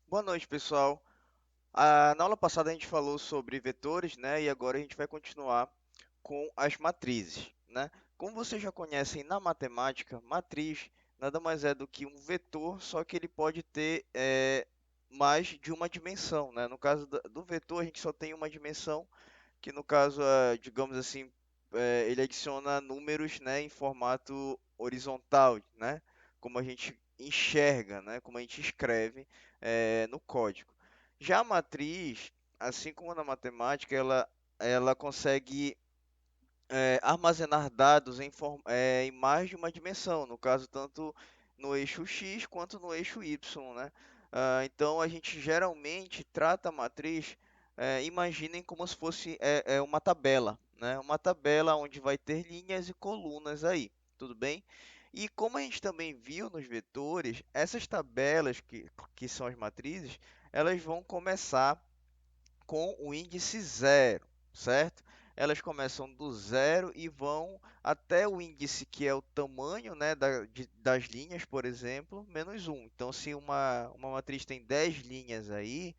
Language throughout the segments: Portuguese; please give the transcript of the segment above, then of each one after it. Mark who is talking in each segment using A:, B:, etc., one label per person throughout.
A: Boa noite, pessoal. Na aula passada a gente falou sobre vetores, né? E agora a gente vai continuar com as matrizes, né? Como vocês já conhecem na matemática, matriz nada mais é do que um vetor, só que ele pode ter mais de uma dimensão, né? No caso do vetor, a gente só tem uma dimensão, que no caso, digamos assim, ele adiciona números, né, em formato horizontal, né? Como a gente enxerga, né? Como a gente escreve no código. Já a matriz, assim como na matemática, ela consegue armazenar dados em mais de uma dimensão, no caso, tanto no eixo X quanto no eixo Y, né? Então, a gente geralmente trata a matriz, imaginem como se fosse uma tabela, né? Uma tabela onde vai ter linhas e colunas aí, tudo bem? E como a gente também viu nos vetores, essas tabelas que são as matrizes, elas vão começar com o índice zero, certo? Elas começam do zero e vão até o índice que é o tamanho, né, das linhas, por exemplo, menos um. Então, se uma matriz tem 10 linhas aí,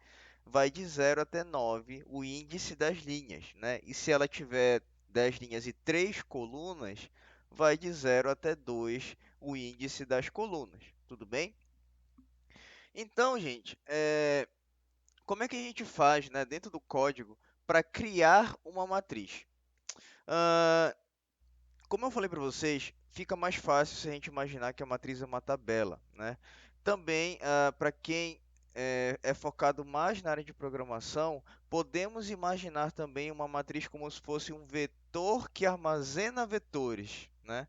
A: vai de zero até 9 o índice das linhas, né? E se ela tiver 10 linhas e 3 colunas, vai de zero até 2 o índice das colunas. Tudo bem? Então, gente, como é que a gente faz, né, dentro do código para criar uma matriz? Ah, Como eu falei para vocês, fica mais fácil se a gente imaginar que a matriz é uma tabela, né? Também, para quem é focado mais na área de programação, podemos imaginar também uma matriz como se fosse um vetor que armazena vetores, né?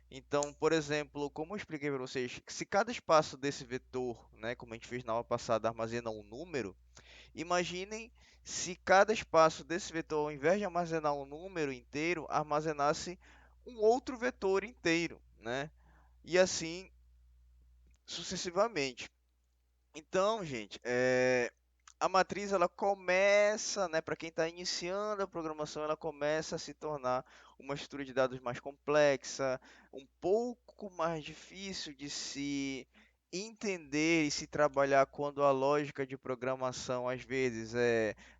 A: Então, por exemplo, como eu expliquei para vocês, se cada espaço desse vetor, né, como a gente fez na aula passada, armazena um número. Imaginem se cada espaço desse vetor, ao invés de armazenar um número inteiro, armazenasse um outro vetor inteiro, né? E assim sucessivamente. Então, gente, a matriz ela começa, né, para quem está iniciando a programação, ela começa a se tornar uma estrutura de dados mais complexa, um pouco mais difícil de se entender e se trabalhar quando a lógica de programação às vezes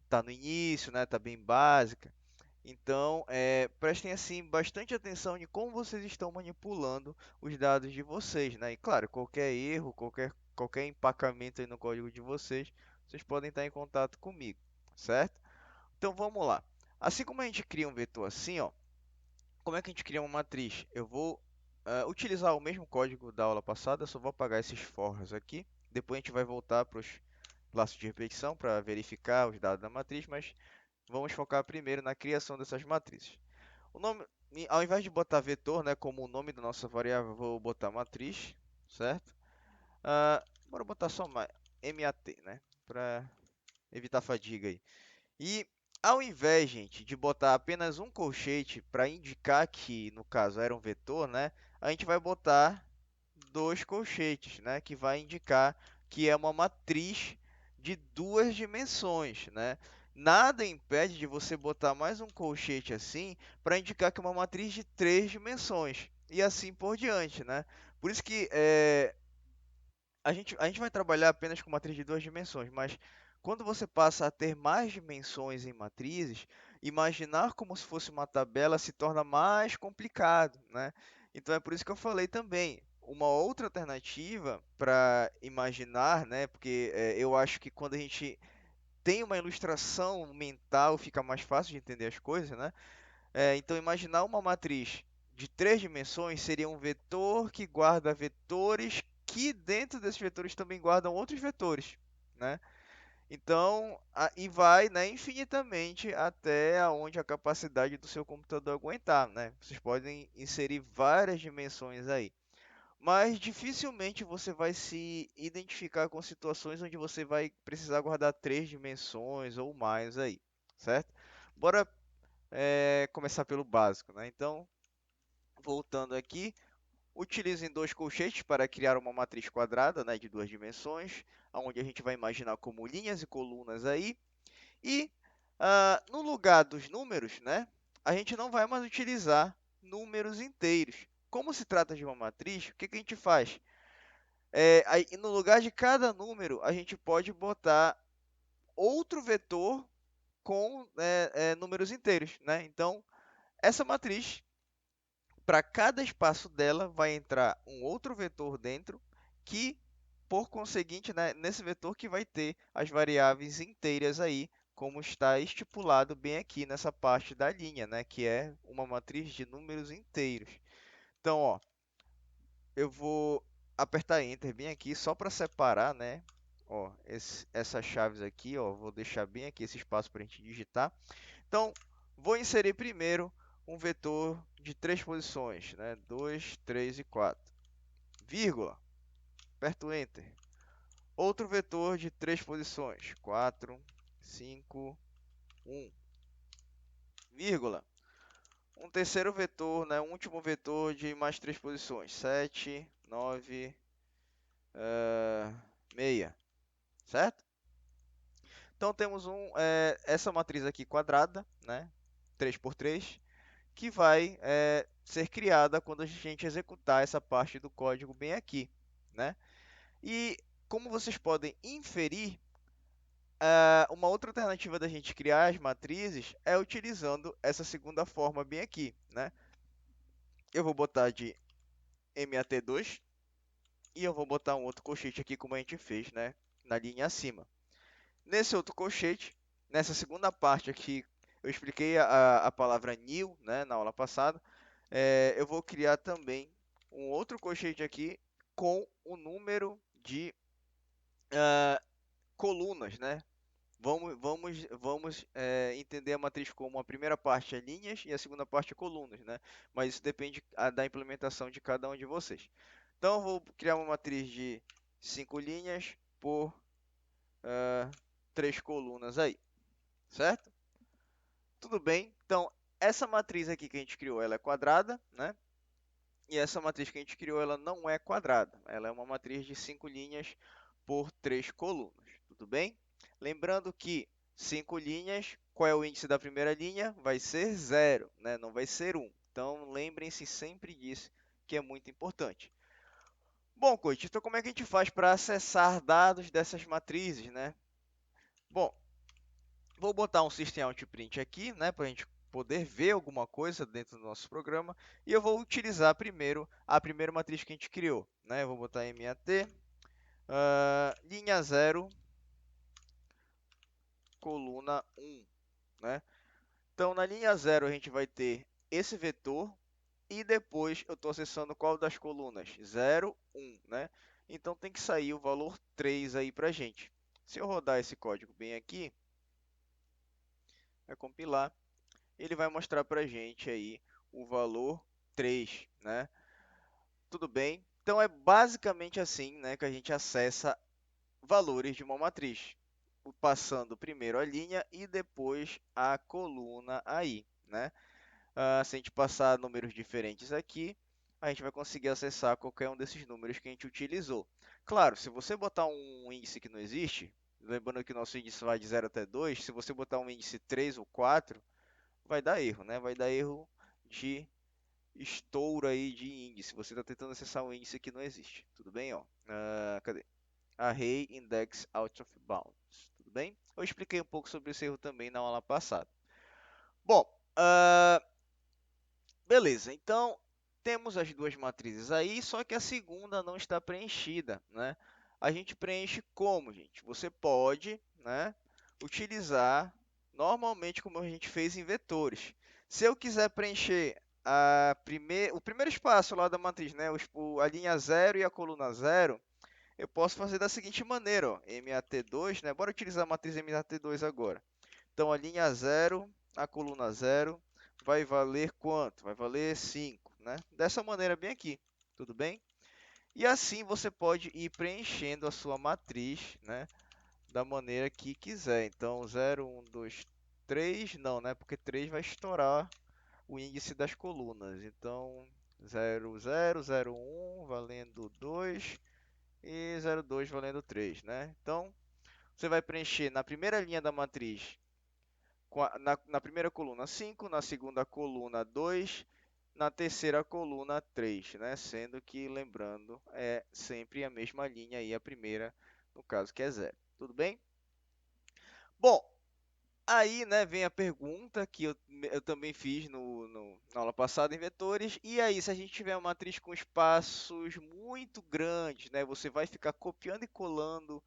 A: está no início, né, está bem básica. Então, prestem assim bastante atenção de como vocês estão manipulando os dados de vocês, né? E claro, qualquer erro, qualquer empacamento aí no código de vocês, vocês podem estar em contato comigo, certo? Então vamos lá. Assim como a gente cria um vetor assim, ó, como é que a gente cria uma matriz? Eu vou utilizar o mesmo código da aula passada, só vou apagar esses forros aqui. Depois a gente vai voltar para os laços de repetição para verificar os dados da matriz, mas vamos focar primeiro na criação dessas matrizes. O nome, ao invés de botar vetor, né, como o nome da nossa variável, eu vou botar matriz, certo? Bora botar só MAT, né, para evitar fadiga aí. E ao invés, gente, de botar apenas um colchete para indicar que, no caso, era um vetor, né, a gente vai botar dois colchetes, né, que vai indicar que é uma matriz de duas dimensões, né? Nada impede de você botar mais um colchete assim para indicar que é uma matriz de três dimensões e assim por diante, né? Por isso que a gente vai trabalhar apenas com matriz de duas dimensões, mas quando você passa a ter mais dimensões em matrizes, imaginar como se fosse uma tabela se torna mais complicado, né? Então é por isso que eu falei também. Uma outra alternativa para imaginar, né? Porque eu acho que quando a gente tem uma ilustração mental, fica mais fácil de entender as coisas, né? Então, imaginar uma matriz de três dimensões seria um vetor que guarda vetores que dentro desses vetores também guardam outros vetores, né? Então, e vai, né, infinitamente até aonde a capacidade do seu computador aguentar, né? Vocês podem inserir várias dimensões aí, mas dificilmente você vai se identificar com situações onde você vai precisar guardar três dimensões ou mais aí, certo? Bora começar pelo básico, né? Então, voltando aqui, utilizem dois colchetes para criar uma matriz quadrada, né, de duas dimensões, onde a gente vai imaginar como linhas e colunas aí. E no lugar dos números, né, a gente não vai mais utilizar números inteiros. Como se trata de uma matriz, o que que a gente faz? Aí, no lugar de cada número, a gente pode botar outro vetor com números inteiros, né? Então, essa matriz, para cada espaço dela, vai entrar um outro vetor dentro, que, por conseguinte, né, nesse vetor que vai ter as variáveis inteiras aí, como está estipulado bem aqui nessa parte da linha, né, que é uma matriz de números inteiros. Então, ó, eu vou apertar Enter bem aqui só para separar, né? Ó, essas chaves aqui, ó, vou deixar bem aqui esse espaço para a gente digitar. Então, vou inserir primeiro um vetor de 3 posições, né? 2, 3 e 4, vírgula, aperto Enter. Outro vetor de 3 posições, 4, 5, 1, vírgula. Um terceiro vetor, né? Um último vetor de mais 3 posições, 7, 9, 6, certo? Então temos essa matriz aqui quadrada, né? 3 por 3, que vai ser criada quando a gente executar essa parte do código bem aqui, né? E como vocês podem inferir, uma outra alternativa da gente criar as matrizes é utilizando essa segunda forma bem aqui, né? Eu vou botar de MAT2 e eu vou botar um outro colchete aqui como a gente fez, né? Na linha acima. Nesse outro colchete, nessa segunda parte aqui, eu expliquei a palavra new, né, na aula passada. Eu vou criar também um outro colchete aqui com o número de colunas, né? Vamos entender a matriz como a primeira parte é linhas e a segunda parte é colunas, né? Mas isso depende da implementação de cada um de vocês. Então, eu vou criar uma matriz de 5 linhas por 3 colunas aí, certo? Tudo bem. Então, essa matriz aqui que a gente criou, ela é quadrada, né? E essa matriz que a gente criou, ela não é quadrada. Ela é uma matriz de 5 linhas por 3 colunas. Tudo bem? Lembrando que 5 linhas, qual é o índice da primeira linha? Vai ser 0, né? Não vai ser 1. Então, lembrem-se sempre disso, que é muito importante. Bom, coach, então como é que a gente faz para acessar dados dessas matrizes, né? Bom, vou botar um System Out Print aqui, né, para a gente poder ver alguma coisa dentro do nosso programa. E eu vou utilizar primeiro a primeira matriz que a gente criou, né? Eu vou botar MAT, linha 0, coluna 1, né? Então, na linha 0 a gente vai ter esse vetor e depois eu estou acessando qual das colunas? 0, 1, né? Então, tem que sair o valor 3 aí para a gente. Se eu rodar esse código bem aqui, vai compilar, ele vai mostrar para a gente aí o valor 3, né? Tudo bem? Então é basicamente assim, né, que a gente acessa valores de uma matriz, passando primeiro a linha e depois a coluna aí, né? Se a gente passar números diferentes aqui, a gente vai conseguir acessar qualquer um desses números que a gente utilizou. Claro, se você botar um índice que não existe, lembrando que o nosso índice vai de 0 até 2, se você botar um índice 3 ou 4, vai dar erro, né? Vai dar erro de estouro aí de índice. Você está tentando acessar um índice que não existe. Tudo bem? Ó. Cadê? Array index out of bounds. Tudo bem? Eu expliquei um pouco sobre esse erro também na aula passada. Bom, beleza. Então, temos as duas matrizes aí, só que a segunda não está preenchida, né? A gente preenche como, gente? Você pode, né, utilizar normalmente como a gente fez em vetores. Se eu quiser preencher o primeiro espaço lá da matriz, né, a linha 0 e a coluna 0, eu posso fazer da seguinte maneira, ó, MAT2, né? Bora utilizar a matriz MAT2 agora. Então, a linha 0, a coluna 0, vai valer quanto? Vai valer 5, né? Dessa maneira bem aqui, tudo bem? E assim você pode ir preenchendo a sua matriz, né? Da maneira que quiser. Então, 0, 1, 2, 3, não, né? Porque 3 vai estourar o índice das colunas. Então, 0, 0, 0, 1, valendo 2 e 0, 2 valendo 3, né? Então, você vai preencher na primeira linha da matriz, na primeira coluna 5, na segunda coluna 2 na terceira coluna 3, né? Sendo que, lembrando, é sempre a mesma linha aí, a primeira, no caso que é zero. Tudo bem? Bom, aí, né, vem a pergunta que eu também fiz na aula passada em vetores. E aí, se a gente tiver uma matriz com espaços muito grandes, né, você vai ficar copiando e colando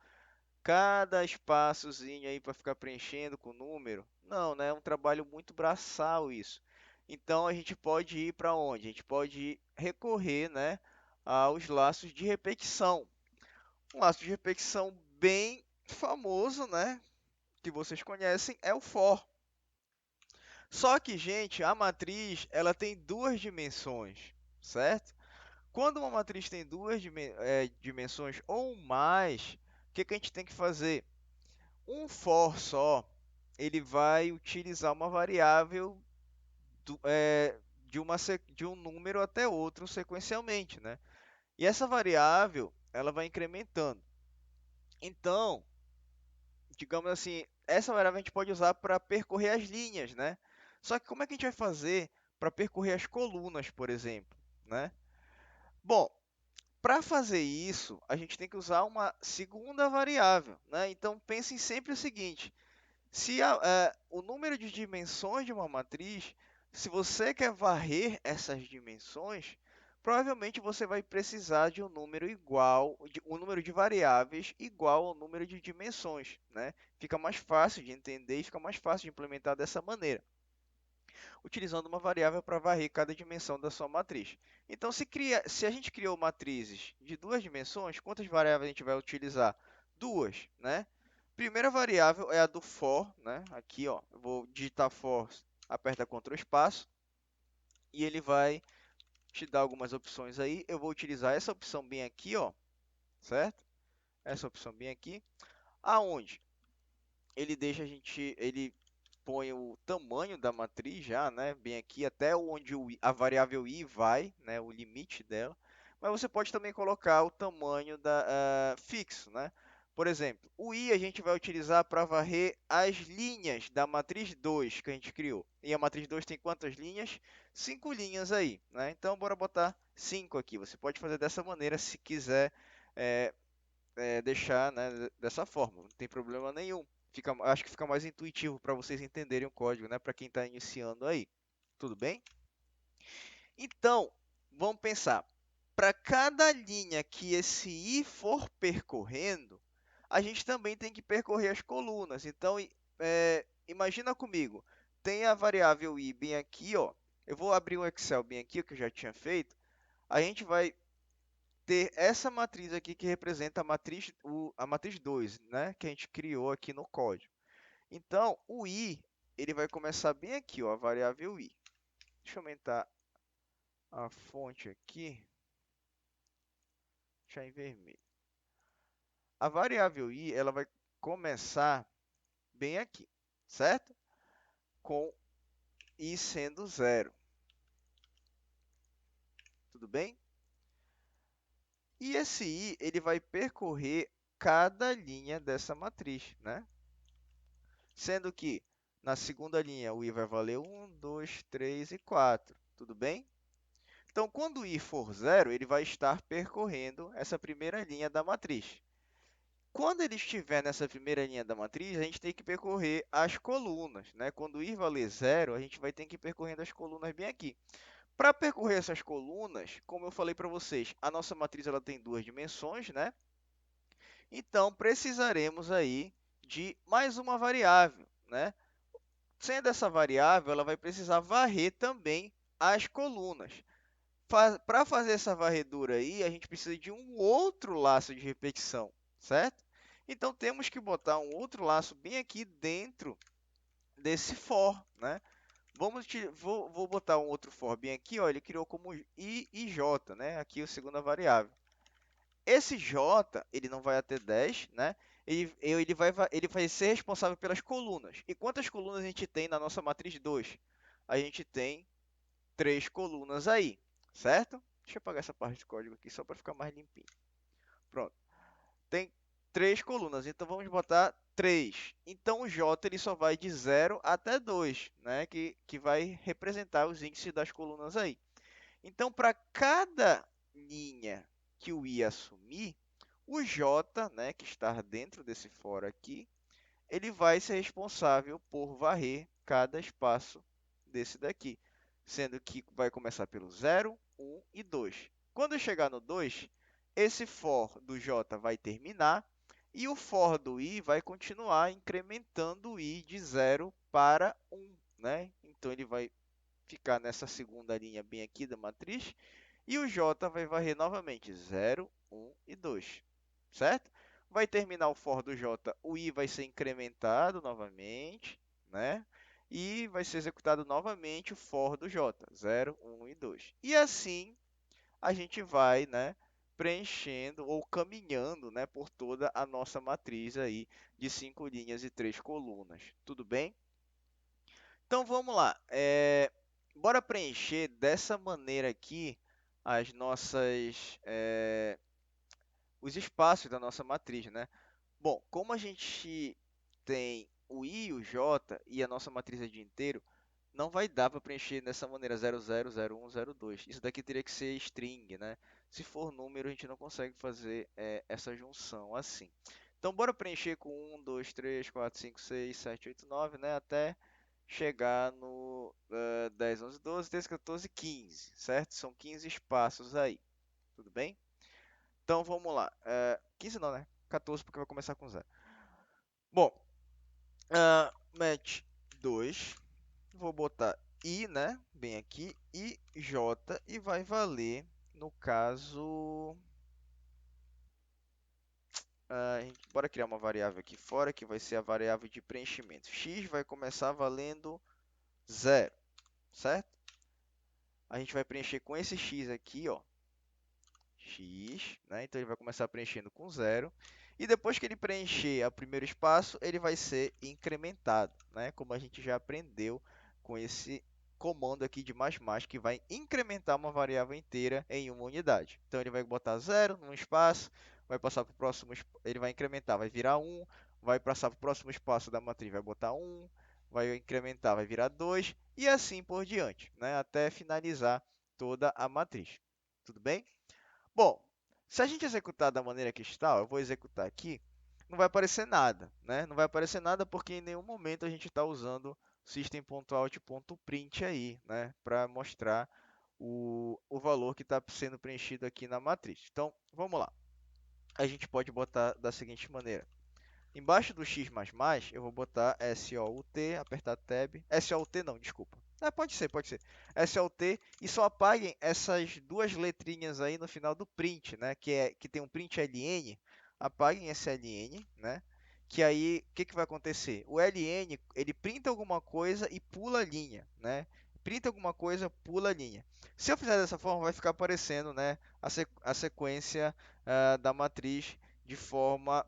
A: cada espaçozinho aí para ficar preenchendo com número? Não, né? É um trabalho muito braçal isso. Então a gente pode ir para onde? A gente pode recorrer, né, aos laços de repetição. Um laço de repetição bem famoso, né, que vocês conhecem, é o for. Só que, gente, a matriz ela tem duas dimensões, certo? Quando uma matriz tem duas dimensões ou mais, o que que a gente tem que fazer? Um for só, ele vai utilizar uma variável do- é, de um número até outro sequencialmente, né? E essa variável, ela vai incrementando. Então, digamos assim, essa variável a gente pode usar para percorrer as linhas, né? Só que como é que a gente vai fazer para percorrer as colunas, por exemplo, né? Bom, para fazer isso, a gente tem que usar uma segunda variável, né? Então, pensem sempre o seguinte: se o número de dimensões de uma matriz, se você quer varrer essas dimensões, provavelmente você vai precisar de um número igual, um número de variáveis igual ao número de dimensões, né? Fica mais fácil de entender e fica mais fácil de implementar dessa maneira, utilizando uma variável para varrer cada dimensão da sua matriz. Então, se a gente criou matrizes de duas dimensões, quantas variáveis a gente vai utilizar? Duas, né? Primeira variável é a do for, né? Aqui, ó, eu vou digitar for, aperta Ctrl espaço, e ele vai te dar algumas opções aí. Eu vou utilizar essa opção bem aqui, ó, certo? Essa opção bem aqui, aonde ele deixa ele põe o tamanho da matriz já, né, bem aqui, até onde a variável i vai, né, o limite dela. Mas você pode também colocar o tamanho fixo, né? Por exemplo, o i a gente vai utilizar para varrer as linhas da matriz 2 que a gente criou. E a matriz 2 tem quantas linhas? 5 linhas aí, né? Então, bora botar 5 aqui. Você pode fazer dessa maneira se quiser é, deixar, né, dessa forma, não tem problema nenhum. Acho que fica mais intuitivo para vocês entenderem o código, né, para quem está iniciando aí. Tudo bem? Então, vamos pensar. Para cada linha que esse i for percorrendo, a gente também tem que percorrer as colunas. Então, imagina comigo, tem a variável i bem aqui, ó. Eu vou abrir um Excel bem aqui, que eu já tinha feito. A gente vai ter essa matriz aqui que representa a matriz 2, né, que a gente criou aqui no código. Então, o i, ele vai começar bem aqui, ó, a variável i. Deixa eu aumentar a fonte aqui, deixar em vermelho. A variável i, ela vai começar bem aqui, certo? Com i sendo zero. Tudo bem? E esse i, ele vai percorrer cada linha dessa matriz, né? Sendo que na segunda linha o i vai valer 1, 2, 3 e 4. Tudo bem? Então, quando o i for zero, ele vai estar percorrendo essa primeira linha da matriz. Quando ele estiver nessa primeira linha da matriz, a gente tem que percorrer as colunas, né? Quando o i valer zero, a gente vai ter que ir percorrendo as colunas bem aqui. Para percorrer essas colunas, como eu falei para vocês, a nossa matriz ela tem duas dimensões, né? Então, precisaremos aí de mais uma variável, né? Sendo essa variável, ela vai precisar varrer também as colunas. Para fazer essa varredura aí, a gente precisa de um outro laço de repetição, certo? Então, temos que botar um outro laço bem aqui dentro desse for, né? Vou botar um outro for bem aqui, ó, ele criou como i e j, né? Aqui a segunda variável. Esse j, ele não vai até 10, né? Ele vai ser responsável pelas colunas. E quantas colunas a gente tem na nossa matriz 2? A gente tem 3 colunas aí, certo? Deixa eu apagar essa parte de código aqui só para ficar mais limpinho. Pronto. Tem 3 colunas, então vamos botar 3. Então o j ele só vai de 0 até 2, né? Que vai representar os índices das colunas aí. Então, para cada linha que o i assumir, o j, né, que está dentro desse for aqui, ele vai ser responsável por varrer cada espaço desse daqui, sendo que vai começar pelo 0, 1 e 2. Quando chegar no 2, esse for do j vai terminar e o for do i vai continuar incrementando o i de 0 para 1, né? Então, ele vai ficar nessa segunda linha bem aqui da matriz e o j vai varrer novamente 0, 1 e 2, certo? Vai terminar o for do j, o i vai ser incrementado novamente, né? E vai ser executado novamente o for do j, 0, 1 e 2. E assim a gente vai, né, preenchendo ou caminhando, né, por toda a nossa matriz aí de 5 linhas e 3 colunas. Tudo bem? Então vamos lá. Bora preencher dessa maneira aqui as nossas, os espaços da nossa matriz, né? Bom, como a gente tem o i e o j e a nossa matriz é de inteiro, não vai dar para preencher dessa maneira 0, 0, 0, 1, 0, 2. Isso daqui teria que ser string, né? Se for número, a gente não consegue fazer essa junção assim. Então, bora preencher com 1, 2, 3, 4, 5, 6, 7, 8, 9, né? Até chegar no 10, 11, 12, 13, 14, 15, certo? São 15 espaços aí, tudo bem? Então, vamos lá. 15 não, né? 14, porque vai começar com 0. Bom, match 2. Vou botar i, né? Bem aqui, i, j, e vai valer, no caso... bora criar uma variável aqui fora, que vai ser a variável de preenchimento. X vai começar valendo 0, certo? A gente vai preencher com esse x aqui, ó, x, né? Então, ele vai começar preenchendo com 0. E depois que ele preencher o primeiro espaço, ele vai ser incrementado, né? Como a gente já aprendeu com esse comando aqui de mais, que vai incrementar uma variável inteira em uma unidade. Então, ele vai botar 0 num espaço, vai passar para o próximo, ele vai incrementar, vai virar 1, vai passar para o próximo espaço da matriz, vai botar 1, vai incrementar, vai virar 2, e assim por diante, né? Até finalizar toda a matriz. Tudo bem? Bom, se a gente executar da maneira que está, ó, eu vou executar aqui, não vai aparecer nada, né? Não vai aparecer nada porque em nenhum momento a gente está usando system.out.print aí, né? Para mostrar o valor que está sendo preenchido aqui na matriz. Então, vamos lá. A gente pode botar da seguinte maneira. Embaixo do x++, eu vou botar SOUT, apertar Tab. SOUT não, desculpa. Pode ser, pode ser. SOUT e só apaguem essas duas letrinhas aí no final do print, né? Que tem um print ln. Apaguem esse ln, né? Que aí, o que, que vai acontecer? O ln, ele printa alguma coisa e pula a linha, né? Printa alguma coisa, pula a linha. Se eu fizer dessa forma, vai ficar aparecendo, né, a sequência da matriz de forma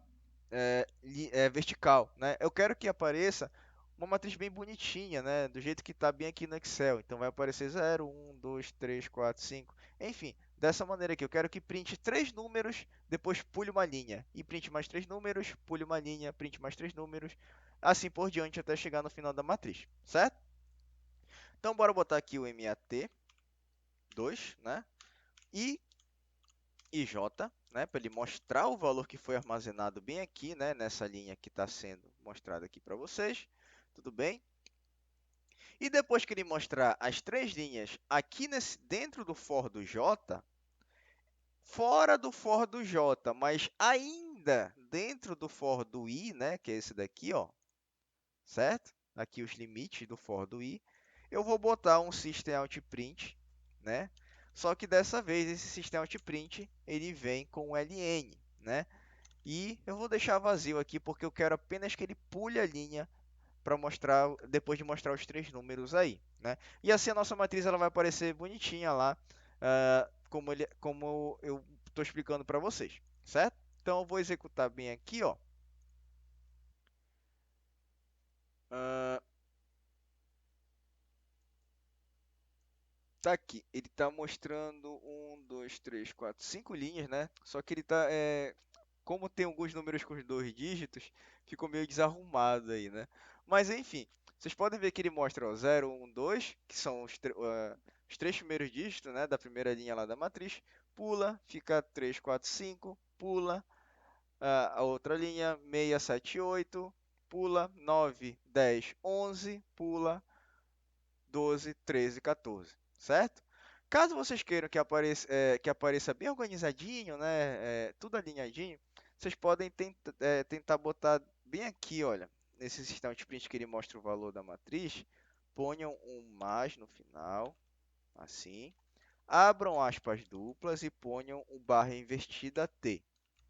A: vertical, né? Eu quero que apareça uma matriz bem bonitinha, né? Do jeito que está bem aqui no Excel. Então vai aparecer 0, 1, 2, 3, 4, 5. Enfim, dessa maneira aqui. Eu quero que printe três números, depois pule uma linha. E printe mais três números, pule uma linha, printe mais três números. Assim por diante até chegar no final da matriz, certo? Então bora botar aqui o MAT2, né? E IJ, né, para ele mostrar o valor que foi armazenado bem aqui, né, nessa linha que está sendo mostrada aqui para vocês. Tudo bem? E depois que ele mostrar as três linhas aqui dentro do for do J, fora do for do J, mas ainda dentro do for do I, né, que é esse daqui, ó, certo? Aqui os limites do for do I. Eu vou botar um system out print, né? Só que dessa vez esse system out print ele vem com ln, né? E eu vou deixar vazio aqui porque eu quero apenas que ele pule a linha para mostrar, depois de mostrar os três números aí, né? E assim a nossa matriz ela vai aparecer bonitinha lá, como eu estou explicando para vocês, certo? Então eu vou executar bem aqui, ó. Ah, tá aqui, ele está mostrando um, dois, três, quatro, cinco linhas, né? Só que ele tá, como tem alguns números com os dois dígitos, ficou meio desarrumado aí, né? Mas enfim, vocês podem ver que ele mostra ó, 0, 1, 2, que são os três primeiros dígitos, né, da primeira linha lá da matriz, pula, fica 3, 4, 5, pula, a outra linha, 6, 7, 8, pula, 9, 10, 11, pula, 12, 13, 14, certo? Caso vocês queiram que apareça bem organizadinho, né, tudo alinhadinho, vocês podem tentar botar bem aqui, olha, nesse sistema de print que ele mostra o valor da matriz, ponham um mais no final, assim, abram aspas duplas e ponham o barra invertida T,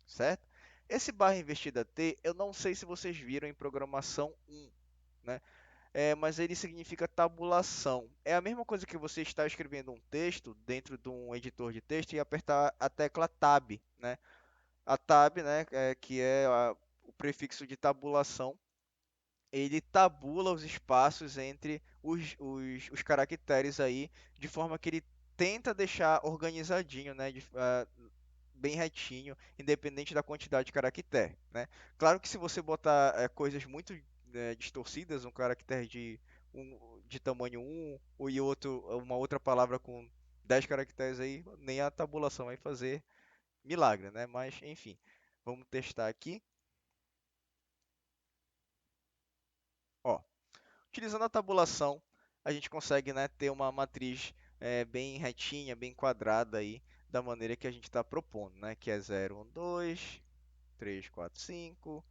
A: certo? Esse barra invertida T, eu não sei se vocês viram em programação 1, né? Mas ele significa tabulação. É a mesma coisa que você está escrevendo um texto dentro de um editor de texto e apertar a tecla Tab, né? A Tab, né, que é o prefixo de tabulação, ele tabula os espaços entre os caracteres aí, de forma que ele tenta deixar organizadinho, né, bem retinho, independente da quantidade de caractere, né? Claro que se você botar coisas muito distorcidas, um caractere de tamanho um e uma outra palavra com 10 caracteres aí, nem a tabulação vai fazer milagre, né? Mas enfim, vamos testar aqui. Ó, utilizando a tabulação, a gente consegue, né, ter uma matriz bem retinha, bem quadrada aí, da maneira que a gente está propondo, né? Que é 0, 1, 2, 3, 4, 5,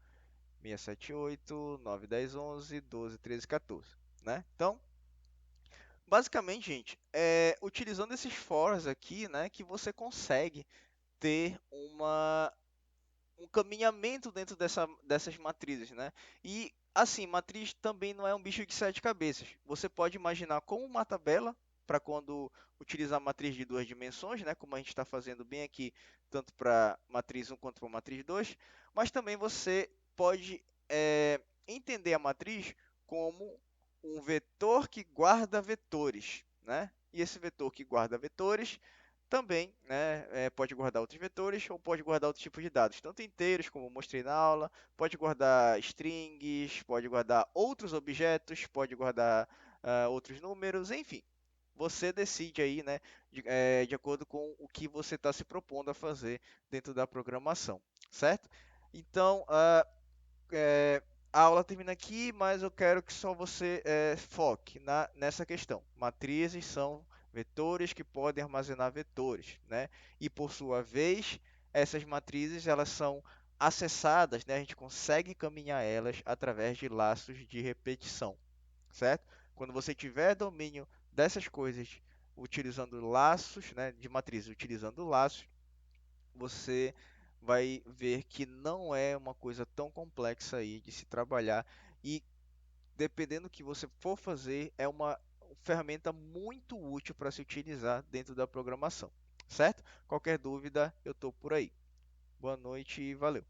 A: 6, 7, 8, 9, 10, 11, 12, 13, 14, né? Então, basicamente, gente, utilizando esses fors aqui, né, que você consegue ter um caminhamento dentro dessas matrizes, né? E assim, matriz também não é um bicho de sete cabeças. Você pode imaginar como uma tabela para quando utilizar a matriz de duas dimensões, né? Como a gente está fazendo bem aqui, tanto para matriz um quanto para matriz 2. Mas também você pode entender a matriz como um vetor que guarda vetores, né? E esse vetor que guarda vetores também, né, pode guardar outros vetores ou pode guardar outros tipos de dados, tanto inteiros, como eu mostrei na aula, pode guardar strings, pode guardar outros objetos, pode guardar outros números, enfim. Você decide aí, né, de acordo com o que você está se propondo a fazer dentro da programação, certo? Então, é, a aula termina aqui, mas eu quero que só você foque nessa questão. Matrizes são vetores que podem armazenar vetores, né? E por sua vez, essas matrizes elas são acessadas, né? A gente consegue caminhar elas através de laços de repetição, certo? Quando você tiver domínio dessas coisas utilizando laços, né, de matrizes, utilizando laços, você vai ver que não é uma coisa tão complexa aí de se trabalhar e dependendo do que você for fazer, é uma ferramenta muito útil para se utilizar dentro da programação, certo? Qualquer dúvida, eu estou por aí. Boa noite e valeu!